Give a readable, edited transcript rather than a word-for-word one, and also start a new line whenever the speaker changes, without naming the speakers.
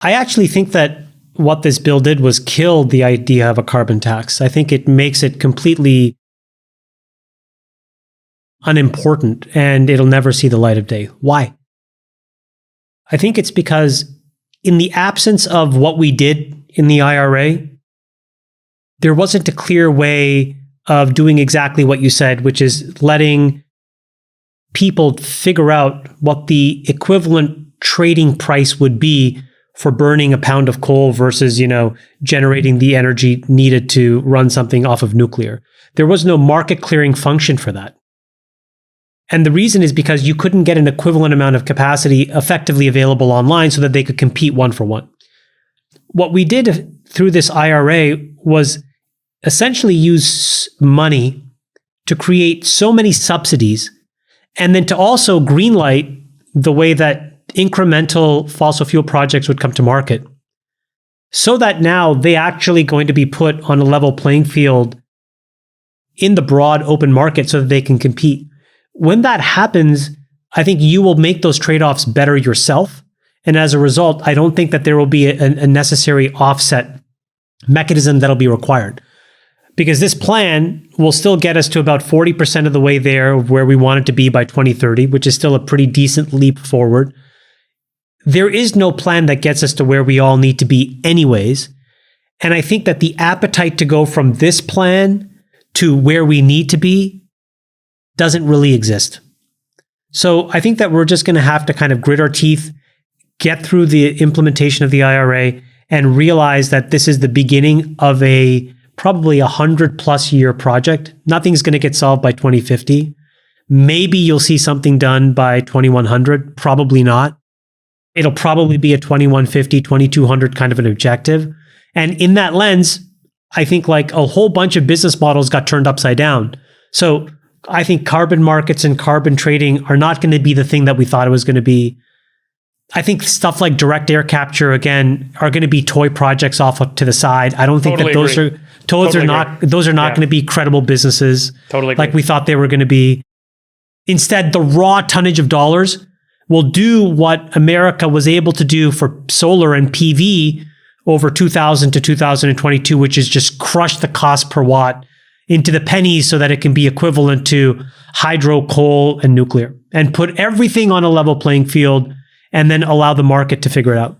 I actually think that what this bill did was kill the idea of a carbon tax. I think it makes it completely unimportant and it'll never see the light of day. Why? I think it's because in the absence of what we did in the IRA, there wasn't a clear way of doing exactly what you said, which is letting people figure out what the equivalent trading price would be for burning a pound of coal versus, generating the energy needed to run something off of nuclear. There was no market clearing function for that. And the reason is because you couldn't get an equivalent amount of capacity effectively available online so that they could compete one for one. What we did through this IRA was essentially use money to create so many subsidies and then to also greenlight the way that incremental fossil fuel projects would come to market so that now they actually going to be put on a level playing field in the broad open market so that they can compete. When that happens, I think you will make those trade-offs better yourself. And as a result, I don't think that there will be a necessary offset mechanism that'll be required. Because this plan will still get us to about 40% of the way there where we want it to be by 2030, which is still a pretty decent leap forward. There is no plan that gets us to where we all need to be anyways. And I think that the appetite to go from this plan to where we need to be doesn't really exist. So I think that we're just going to have to kind of grit our teeth, get through the implementation of the IRA, and realize that this is the beginning of a probably 100+ year project. Nothing's going to get solved by 2050. Maybe you'll see something done by 2100. Probably not. It'll probably be a 2150, 2200 kind of an objective. And in that lens, I think like a whole bunch of business models got turned upside down. So I think carbon markets and carbon trading are not going to be the thing that we thought it was going to be. I think stuff like direct air capture, again, are going to be toy projects off to the side. I don't think that those are not going to be credible businesses like we thought they were going to be. Instead, the raw tonnage of dollars will do what America was able to do for solar and PV over 2000 to 2022, which is just crush the cost per watt into the pennies so that it can be equivalent to hydro, coal, and nuclear, and put everything on a level playing field and then allow the market to figure it out.